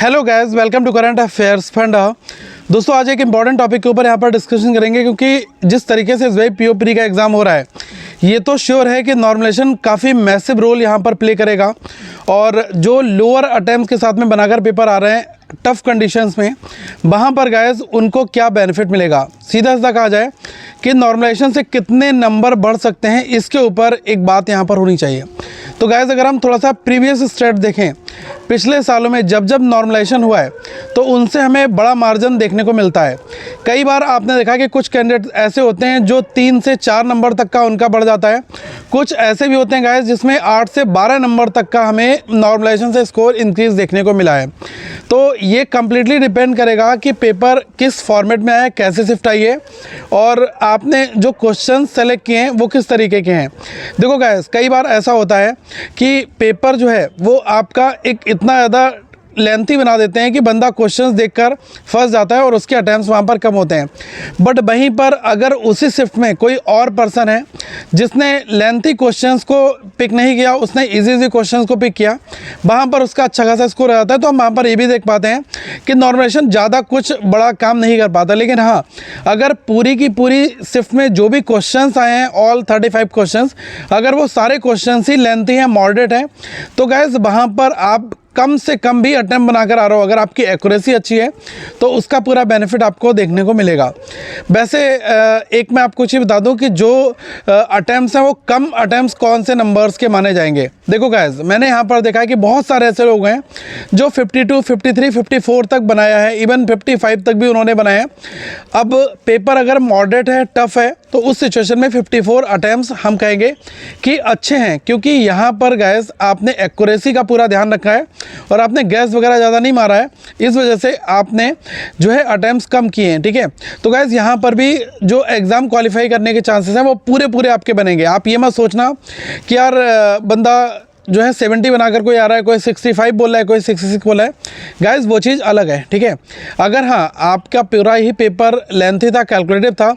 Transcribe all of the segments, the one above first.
Hello guys, welcome to current affairs funda. दोस्तों, आज एक इंपॉर्टेंट टॉपिक के ऊपर यहाँ पर डिस्कशन करेंगे, क्योंकि जिस तरीके से SBI PO प्री का एग्ज़ाम हो रहा है, ये तो श्योर है कि नॉर्मलाइजेशन काफ़ी मैसिव रोल यहाँ पर प्ले करेगा। और जो लोअर अटैम्प्ट के साथ में बनाकर पेपर आ रहे हैं टफ़ कंडीशंस में, वहाँ पर गाइस उनको क्या बेनिफिट मिलेगा, सीधा सीधा कहा जाए कि नॉर्मलाइजेशन से कितने नंबर बढ़ सकते हैं, इसके ऊपर एक बात यहाँ पर होनी चाहिए। तो गाइस, अगर हम थोड़ा सा प्रीवियस स्टेट देखें, पिछले सालों में जब जब नॉर्मलाइजेशन हुआ है तो उनसे हमें बड़ा मार्जिन देखने को मिलता है। कई बार आपने देखा कि कुछ कैंडिडेट ऐसे होते हैं जो 3 से 4 नंबर तक का उनका बढ़ जाता है। कुछ ऐसे भी होते हैं गाइस जिसमें 8 से 12 नंबर तक का हमें नॉर्मलाइजेशन से स्कोर इंक्रीज़ देखने को मिला है। तो ये कम्प्लीटली डिपेंड करेगा कि पेपर किस फॉर्मेट में आया, कैसे शिफ्ट आई है, और आपने जो क्वेश्चन सेलेक्ट किए हैं वो किस तरीके के हैं। देखो गाइस, कई बार ऐसा होता है कि पेपर जो है वो आपका एक इतना ज़्यादा लेंथी बना देते हैं कि बंदा क्वेश्चंस देखकर फंस जाता है और उसके अटैम्प्ट्स वहाँ पर कम होते हैं। बट वहीं पर अगर उसी शिफ्ट में कोई और पर्सन है जिसने लेंथी क्वेश्चंस को पिक नहीं किया, उसने इजी क्वेश्चंस को पिक किया, वहाँ पर उसका अच्छा खासा स्कोर आ जाता है। तो हम वहाँ पर ये भी देख पाते हैं कि नॉर्मलाइजेशन ज़्यादा कुछ बड़ा काम नहीं कर पाता। लेकिन हाँ, अगर पूरी की पूरी शिफ्ट में जो भी क्वेश्चंस आए हैं, ऑल 35 क्वेश्चंस, अगर वो सारे क्वेश्चंस ही लेंथी हैं, मॉडरेट हैं, तो गाइस वहाँ पर आप कम से कम भी अटैम्प्ट बनाकर आ रहे हो, अगर आपकी एक्यूरेसी अच्छी है तो उसका पूरा बेनिफिट आपको देखने को मिलेगा। वैसे एक मैं आपको चीज़ बता दूं कि जो अटैम्प्ट्स हैं वो कम अटैम्प्ट्स कौन से नंबर्स के माने जाएंगे। देखो गाइस, मैंने यहाँ पर देखा है कि बहुत सारे ऐसे लोग हैं जो 52, 53, 54 तक बनाया है, इवन 55 तक भी उन्होंने बनाया है। अब पेपर अगर मॉडरेट है, टफ है, तो उस सिचुएशन में 54 अटैम्प्ट्स हम कहेंगे कि अच्छे हैं, क्योंकि यहाँ पर गाइस आपने एक्यूरेसी का पूरा ध्यान रखा है और आपने गैस वगैरह ज़्यादा नहीं मारा है, इस वजह से आपने जो है अटैम्प्ट्स कम किए हैं। ठीक है, तो गाइस यहाँ पर भी जो एग्ज़ाम क्वालिफाई करने के चांसेस हैं वो पूरे आपके बनेंगे। आप ये मत सोचना कि यार बंदा जो है 70 बनाकर कोई आ रहा है, कोई 65 बोल रहा है, कोई 66 बोल रहा है। गाइस वो चीज़ अलग है। ठीक है, अगर हाँ आपका पूरा ही पेपर लेंथी था, कैलकुलेटिव था,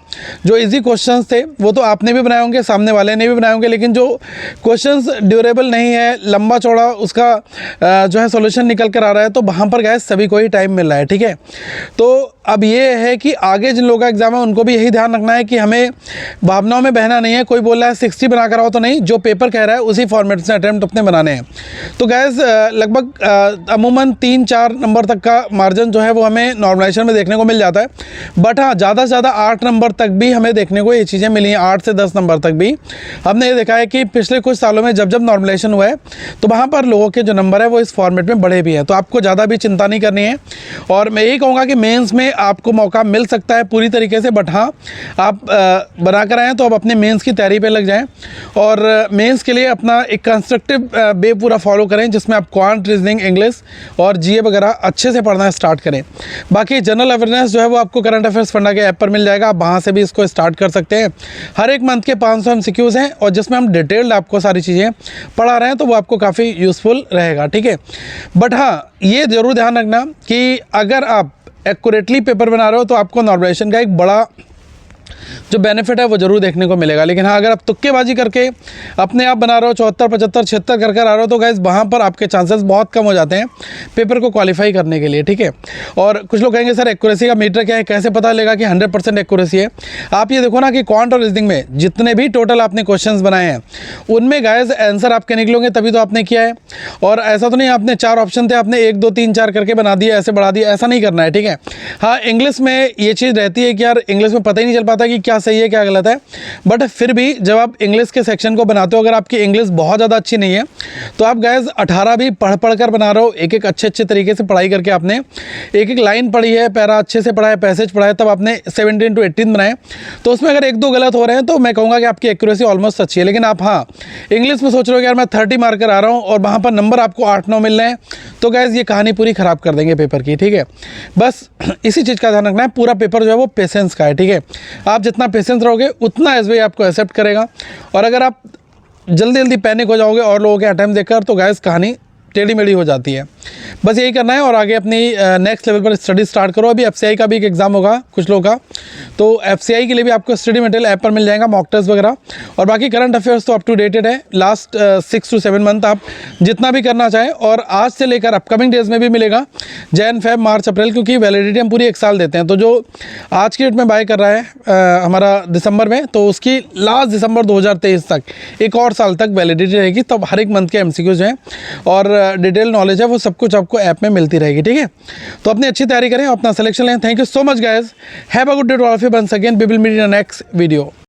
जो इजी क्वेश्चंस थे वो तो आपने भी बनाए होंगे, सामने वाले ने भी बनाए होंगे, लेकिन जो क्वेश्चंस ड्यूरेबल नहीं है, लंबा चौड़ा उसका जो है सॉल्यूशन निकल कर आ रहा है, तो वहाँ पर गाइस सभी को ही टाइम मिल रहा है। ठीक है, तो अब ये है कि आगे जिन लोगों का एग्जाम है उनको भी यही ध्यान रखना है कि हमें भावनाओं में बहना नहीं है। कोई बोल रहा है 60 बना कर आओ, तो नहीं, जो पेपर कह रहा है उसी फॉर्मेट से अटैम्प्ट अपने बनाने हैं। तो गैस लगभग अमूमन 3-4 नंबर तक का मार्जिन जो है वो हमें नॉर्मलाइजेशन में देखने को मिल जाता है। बट हाँ, ज़्यादा से ज़्यादा 8 नंबर तक भी हमें देखने को ये चीज़ें मिली हैं। 8 से 10 नंबर तक भी हमने ये देखा है कि पिछले कुछ सालों में जब जब नॉर्मलाइजेशन हुआ है तो वहाँ पर लोगों के जो नंबर है वो इस फॉर्मेट में बढ़े भी हैं। तो आपको ज़्यादा भी चिंता नहीं करनी है, और मैं यही कहूँगा कि मेंस में आपको मौका मिल सकता है पूरी तरीके से। बट हाँ, आप बना कर आएँ तो अब अपने मेंस की तैयारी पे लग जाएं, और मेंस के लिए अपना एक कंस्ट्रक्टिव वे पूरा फॉलो करें, जिसमें आप क्वांट, रीजनिंग, इंग्लिश और जीए वगैरह अच्छे से पढ़ना स्टार्ट करें। बाकी जनरल अवेयरनेस जो है वो आपको करंट अफेयर्स फंडा के ऐप पर मिल जाएगा, आप वहाँ से भी इसको स्टार्ट कर सकते हैं। हर एक मंथ के 500 MCQs हैं, और जिसमें हम डिटेल्ड आपको सारी चीज़ें पढ़ा रहे हैं, तो वो आपको काफ़ी यूज़फुल रहेगा। ठीक है, बट हाँ, ये ज़रूर ध्यान रखना कि अगर आप एक्यूरेटली पेपर बना रहे हो तो आपको नॉर्मलाइजेशन का एक बड़ा जो बेनिफिट है वो जरूर देखने को मिलेगा। लेकिन हाँ, अगर आप तुक्केबाजी करके अपने आप बना रहे हो, 74, 75, 76 कर आ रहे हो, तो गाइस वहाँ पर आपके चांसेस बहुत कम हो जाते हैं पेपर को क्वालिफाई करने के लिए। ठीक है, और कुछ लोग कहेंगे सर एक्यूरेसी का मीटर क्या है, कैसे पता लगेगा कि 100% एक्यूरेसी है। आप ये देखो ना कि क्वांट और रीजनिंग में जितने भी टोटल आपने क्वेश्चंस बनाए हैं उनमें गाइस आंसर आपके निकलोगे तभी तो आपने किया है। और ऐसा तो नहीं आपने 4 ऑप्शन थे, आपने 1, 2, 3, 4 करके बना दिया, ऐसे बढ़ा दिया, ऐसा नहीं करना है। ठीक है, हाँ, इंग्लिश में ये चीज़ रहती है कि यार इंग्लिश में पता ही नहीं चल पाता कि क्या सही है क्या गलत है। बट फिर भी जब आप इंग्लिश के सेक्शन को बनाते हो, अगर आपकी इंग्लिश बहुत ज़्यादा अच्छी नहीं है तो आप गाइस 18 भी पढ़ कर बना रहे हो, एक अच्छे तरीके से पढ़ाई करके आपने एक लाइन पढ़ी है, पैरा अच्छे से पढ़ा है, पैसेज पढ़ा है, तब आपने 17 to 18 बनाए, तो उसमें अगर 1-2 गलत हो रहे हैं तो मैं कहूँगा कि आपकी एक्यूरेसी ऑलमोस्ट अच्छी है। लेकिन आप हाँ इंग्लिश में सोच रहे हो कि यार मैं 30 मार्क कर आ रहा हूँ और वहाँ पर नंबर आपको 8-9 मिल रहे हैं, तो गाइस ये कहानी पूरी ख़राब कर देंगे पेपर की। ठीक है, बस इसी चीज़ का ध्यान रखना है। पूरा पेपर जो है वो पेशेंस का है। ठीक है, आप जितना पेशेंस रहोगे उतना SBI आपको एक्सेप्ट करेगा, और अगर आप जल्दी पैनिक हो जाओगे और लोगों के अटैम्प्ट देखकर, तो गाइस कहानी टेढ़ी मेढ़ी हो जाती है। बस यही करना है और आगे अपनी नेक्स्ट लेवल पर स्टडी स्टार्ट करो। अभी FCI का भी एक एग्ज़ाम होगा कुछ लोगों का, तो FCI के लिए भी आपको स्टडी मटेरियल ऐप पर मिल जाएगा, मॉक टेस्ट वगैरह। और बाकी करंट अफेयर्स तो अप टू डेटेड है, लास्ट 6 to 7 मंथ आप जितना भी करना चाहें। और आज से लेकर अपकमिंग डेज में भी मिलेगा, जैन, फेब, मार्च, अप्रैल, क्योंकि वैलिडिटी हम पूरी 1 साल देते हैं। तो जो आज की डेट में बाय कर रहा है हमारा दिसंबर में, तो उसकी लास्ट दिसंबर 2023 तक 1 और साल तक वैलिडिटी रहेगी। तब हर एक मंथ के MCQs हैं और डिटेल नॉलेज है वो सब कुछ आपको ऐप में मिलती रहेगी, ठीक है। तो अपनी अच्छी तैयारी करें, अपना सिलेक्शन लें। Thank you so much guys, have a good day to all of you. Once again we will meet in the next video.